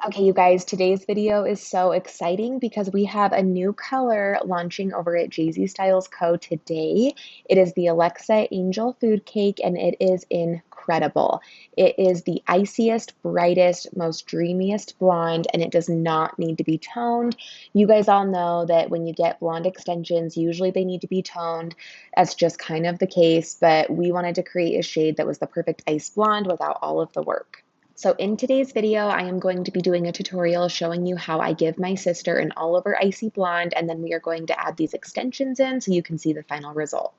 Okay, you guys, today's video is so exciting because we have a new color launching over at Jessi Styles Co. today. It is the Alexa Angel Food Cake, and it is incredible. It is the iciest, brightest, most dreamiest blonde, and it does not need to be toned. You guys all know that when you get blonde extensions, usually they need to be toned. That's just kind of the case, but we wanted to create a shade that was the perfect ice blonde without all of the work. So in today's video, I am going to be doing a tutorial showing you how I give my sister an all over icy blonde, and then we are going to add these extensions in so you can see the final result.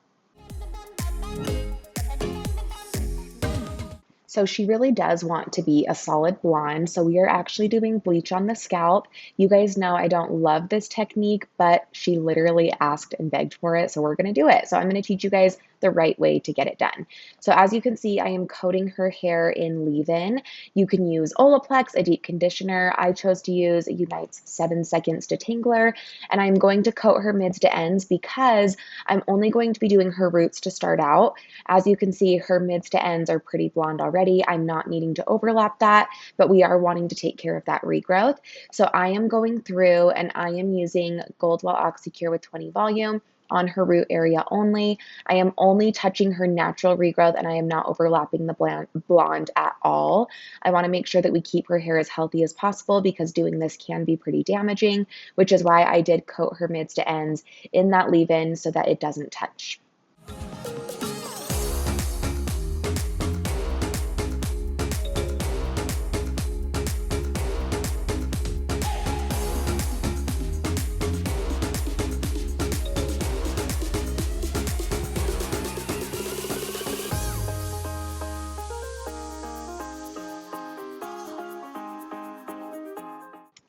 So she really does want to be a solid blonde. So we are actually doing bleach on the scalp. You guys know I don't love this technique, but she literally asked and begged for it. So we're going to do it. So I'm going to teach you guys the right way to get it done. So as you can see, I am coating her hair in leave-in. You can use Olaplex, a deep conditioner. I chose to use Unite's 7 Seconds Detangler, and I'm going to coat her mids to ends because I'm only going to be doing her roots to start out. As you can see, her mids to ends are pretty blonde already. I'm not needing to overlap that, but we are wanting to take care of that regrowth. So I am going through and I am using Goldwell Oxycure with 20 volume on her root area only. I am only touching her natural regrowth and I am not overlapping the blonde at all. I want to make sure that we keep her hair as healthy as possible because doing this can be pretty damaging, which is why I did coat her mids to ends in that leave-in so that it doesn't touch.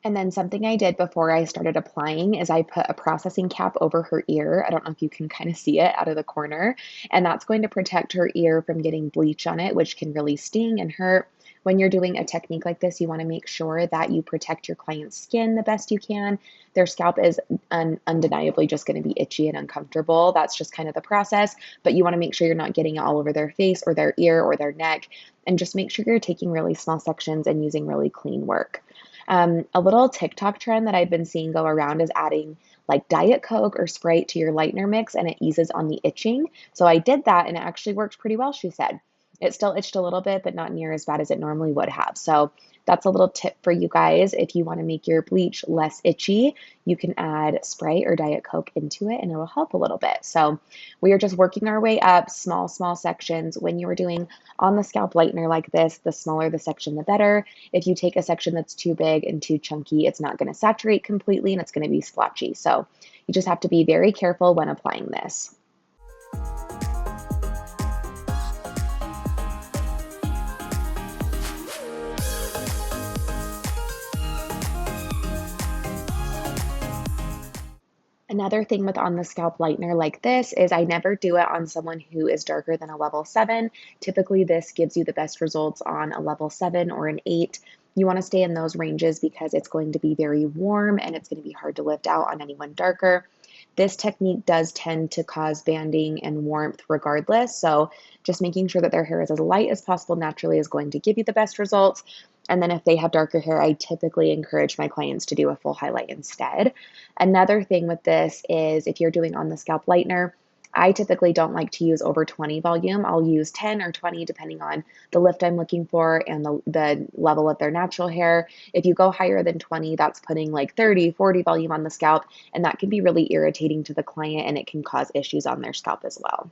And then something I did before I started applying is I put a processing cap over her ear. I don't know if you can kind of see it out of the corner. And that's going to protect her ear from getting bleach on it, which can really sting and hurt. When you're doing a technique like this, you want to make sure that you protect your client's skin the best you can. Their scalp is undeniably just going to be itchy and uncomfortable. That's just kind of the process. But you want to make sure you're not getting it all over their face or their ear or their neck. And just make sure you're taking really small sections and using really clean work. A little TikTok trend that I've been seeing go around is adding like Diet Coke or Sprite to your lightener mix, and it eases on the itching. So I did that and it actually worked pretty well, she said. It still itched a little bit, but not near as bad as it normally would have. So that's a little tip for you guys. If you want to make your bleach less itchy, you can add Sprite or Diet Coke into it and it will help a little bit. So we are just working our way up, small sections. When you are doing on the scalp lightener like this, the smaller the section, the better. If you take a section that's too big and too chunky, it's not going to saturate completely and it's going to be splotchy. So you just have to be very careful when applying this. Another thing with on the scalp lightener like this is I never do it on someone who is darker than a level 7. Typically, this gives you the best results on a level 7 or an 8. You want to stay in those ranges because it's going to be very warm and it's going to be hard to lift out on anyone darker. This technique does tend to cause banding and warmth regardless, so just making sure that their hair is as light as possible naturally is going to give you the best results. And then if they have darker hair, I typically encourage my clients to do a full highlight instead. Another thing with this is if you're doing on the scalp lightener, I typically don't like to use over 20 volume. I'll use 10 or 20 depending on the lift I'm looking for and the level of their natural hair. If you go higher than 20, that's putting like 30, 40 volume on the scalp, and that can be really irritating to the client and it can cause issues on their scalp as well.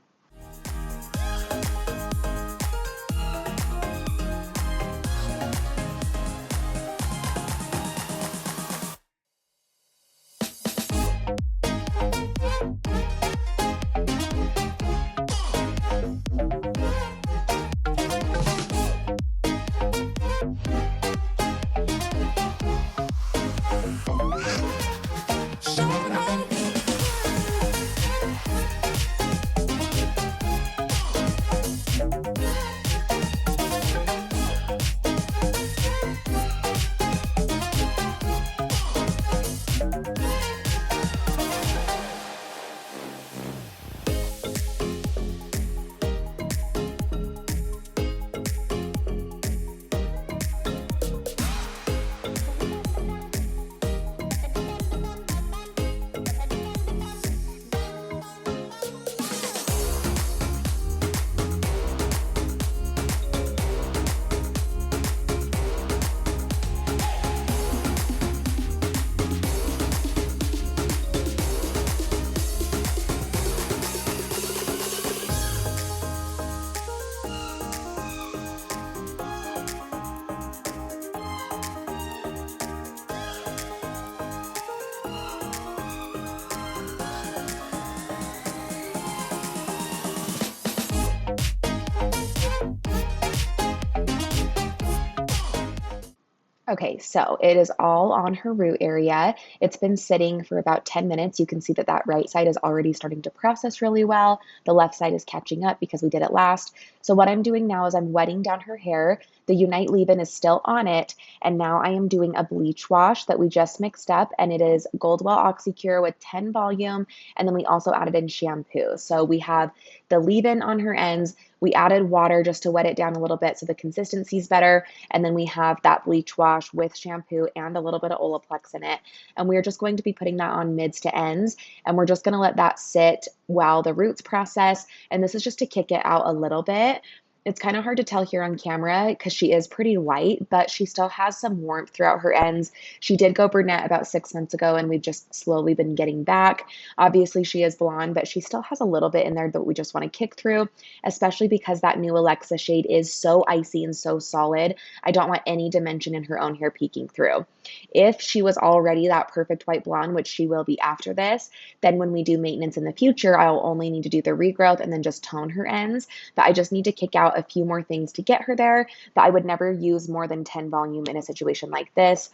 Okay, so it is all on her root area. It's been sitting for about 10 minutes. You can see that that right side is already starting to process really well. The left side is catching up because we did it last. So what I'm doing now is I'm wetting down her hair. The Unite leave-in is still on it. And now I am doing a bleach wash that we just mixed up. And it is Goldwell Oxycure with 10 volume. And then we also added in shampoo. So we have the leave-in on her ends. We added water just to wet it down a little bit so the consistency is better. And then we have that bleach wash with shampoo and a little bit of Olaplex in it. And we're just going to be putting that on mids to ends. And we're just going to let that sit while the roots process. And this is just to kick it out a little bit. It's kind of hard to tell here on camera because she is pretty light, but she still has some warmth throughout her ends. She did go brunette about 6 months ago, and we've just slowly been getting back. Obviously, she is blonde, but she still has a little bit in there that we just want to kick through, especially because that new Alexa shade is so icy and so solid. I don't want any dimension in her own hair peeking through. If she was already that perfect white blonde, which she will be after this, then when we do maintenance in the future, I'll only need to do the regrowth and then just tone her ends. But I just need to kick out a few more things to get her there. But I would never use more than 10 volume in a situation like this,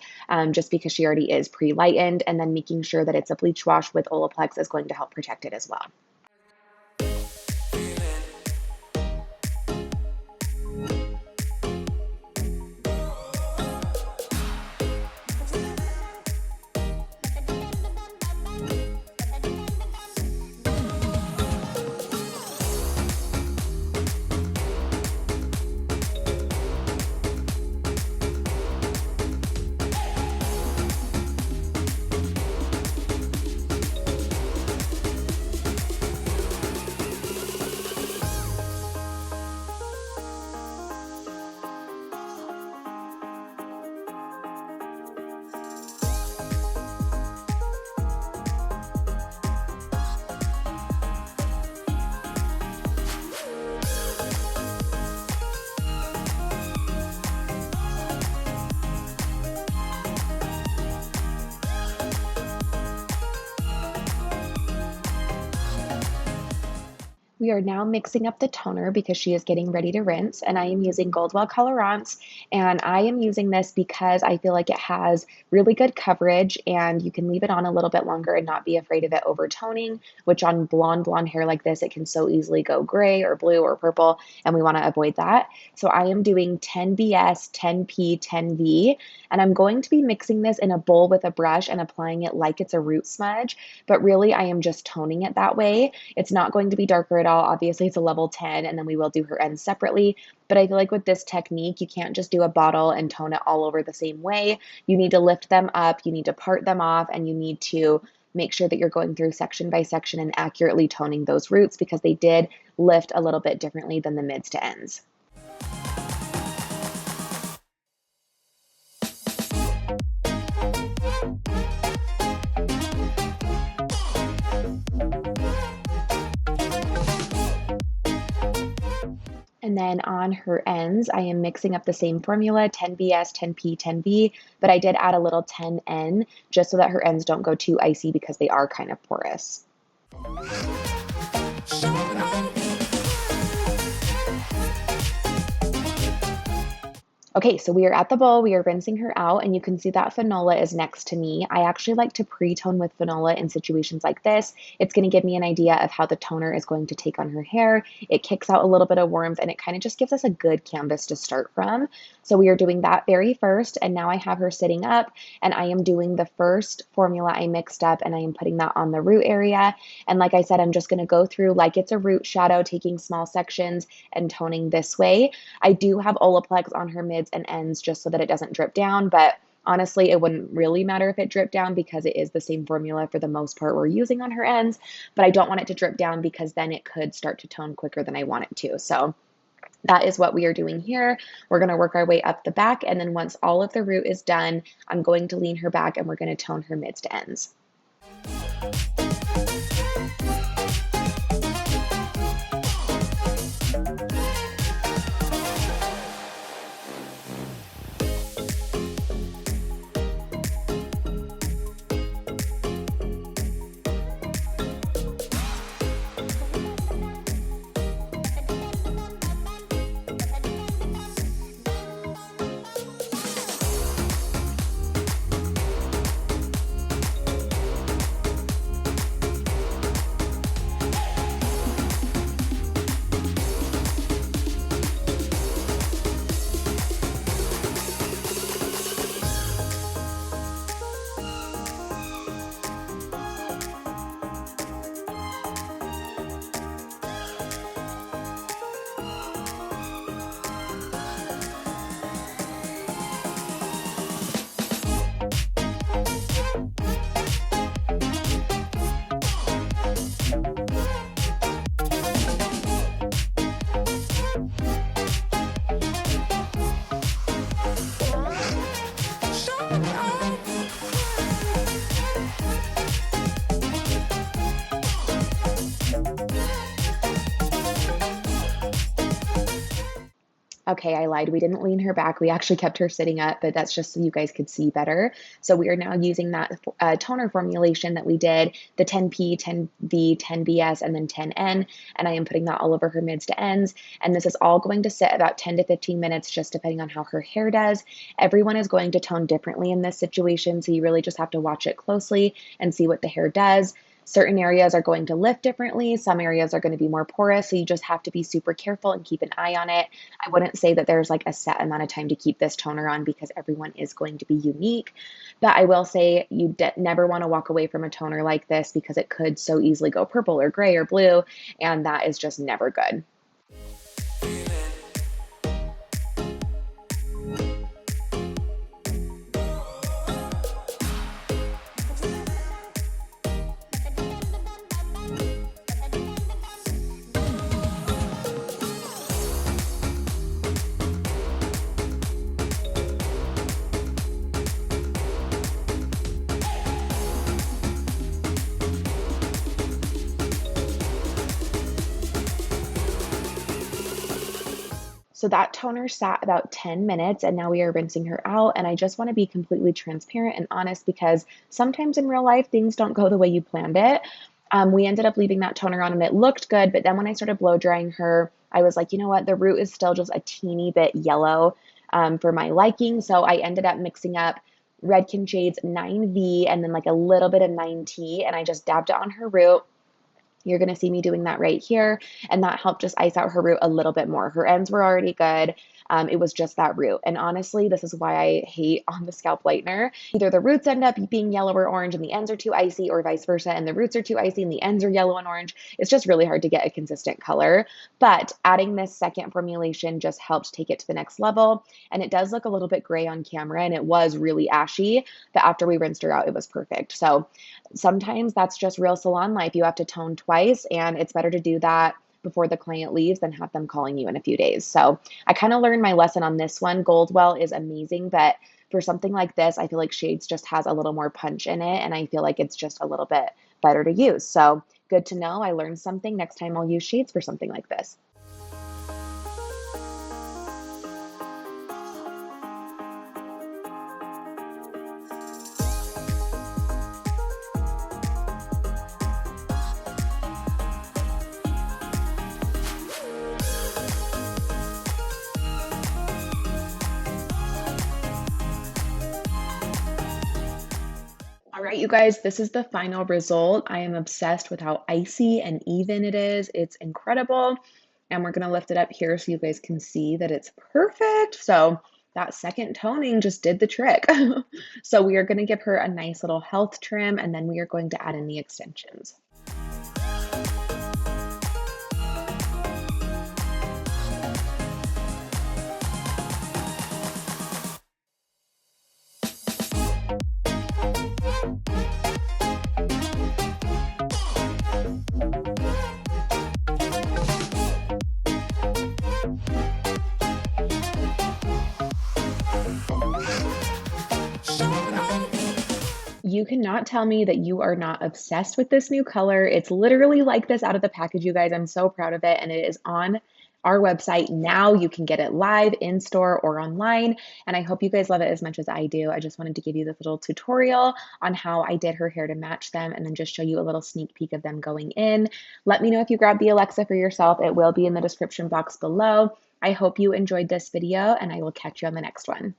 just because she already is pre-lightened. And then making sure that it's a bleach wash with Olaplex is going to help protect it as well. We are now mixing up the toner because she is getting ready to rinse, and I am using Goldwell Colorance, and I am using this because I feel like it has really good coverage and you can leave it on a little bit longer and not be afraid of it overtoning, which on blonde hair like this, it can so easily go gray or blue or purple, and we want to avoid that. So I am doing 10BS, 10P, 10V, and I'm going to be mixing this in a bowl with a brush and applying it like it's a root smudge, but really I am just toning it that way. It's not going to be darker at all. Obviously, it's a level 10, and then we will do her ends separately. But I feel like with this technique, you can't just do a bottle and tone it all over the same way. You need to lift them up, you need to part them off, and you need to make sure that you're going through section by section and accurately toning those roots because they did lift a little bit differently than the mids to ends. And then on her ends, I am mixing up the same formula, 10BS, 10P, 10V, but I did add a little 10N just so that her ends don't go too icy because they are kind of porous. Okay, so we are at the bowl, we are rinsing her out, and you can see that Fanola is next to me. I actually like to pre-tone with Fanola in situations like this. It's gonna give me an idea of how the toner is going to take on her hair. It kicks out a little bit of warmth, and it kind of just gives us a good canvas to start from. So we are doing that very first, and now I have her sitting up, and I am doing the first formula I mixed up, and I am putting that on the root area. And like I said, I'm just gonna go through like it's a root shadow, taking small sections and toning this way. I do have Olaplex on her mids and ends just so that it doesn't drip down, but honestly, it wouldn't really matter if it dripped down because it is the same formula for the most part we're using on her ends, but I don't want it to drip down because then it could start to tone quicker than I want it to. So that is what we are doing here. We're going to work our way up the back, and then once all of the root is done, I'm going to lean her back and we're going to tone her mids to ends. Okay, I lied. We didn't lean her back. We actually kept her sitting up, but that's just so you guys could see better. So we are now using that toner formulation that we did, the 10P, 10V, 10BS, and then 10N, and I am putting that all over her mids to ends. And this is all going to sit about 10 to 15 minutes, just depending on how her hair does. Everyone is going to tone differently in this situation, so you really just have to watch it closely and see what the hair does. Certain areas are going to lift differently. Some areas are going to be more porous. So you just have to be super careful and keep an eye on it. I wouldn't say that there's like a set amount of time to keep this toner on because everyone is going to be unique. But I will say you never want to walk away from a toner like this because it could so easily go purple or gray or blue. And that is just never good. So that toner sat about 10 minutes and now we are rinsing her out. And I just want to be completely transparent and honest because sometimes in real life, things don't go the way you planned it. We ended up leaving that toner on and it looked good. But then when I started blow drying her, I was like, you know what? The root is still just a teeny bit yellow for my liking. So I ended up mixing up Redken Shades 9V and then like a little bit of 9T. And I just dabbed it on her root. You're going to see me doing that right here. And that helped just ice out her root a little bit more. Her ends were already good. It was just that root. And honestly, this is why I hate on the scalp lightener. Either the roots end up being yellow or orange and the ends are too icy, or vice versa, and the roots are too icy and the ends are yellow and orange. It's just really hard to get a consistent color. But adding this second formulation just helped take it to the next level. And it does look a little bit gray on camera and it was really ashy. But after we rinsed her out, it was perfect. So sometimes that's just real salon life. You have to tone twice, and it's better to do that before the client leaves than have them calling you in a few days. So I kind of learned my lesson on this one. Goldwell is amazing, but for something like this, I feel like Shades just has a little more punch in it, and I feel like it's just a little bit better to use. So good to know. I learned something. Next time I'll use Shades for something like this. All right, you guys, this is the final result. I am obsessed with how icy and even it is. It's incredible. And we're going to lift it up here so you guys can see that it's perfect. So that second toning just did the trick. So we are going to give her a nice little health trim, and then we are going to add in the extensions. You cannot tell me that you are not obsessed with this new color. It's literally like this out of the package, you guys. I'm so proud of it. And it is on our website now. You can get it live in store or online. And I hope you guys love it as much as I do. I just wanted to give you this little tutorial on how I did her hair to match them and then just show you a little sneak peek of them going in. Let me know if you grab the Alexa for yourself. It will be in the description box below. I hope you enjoyed this video, and I will catch you on the next one.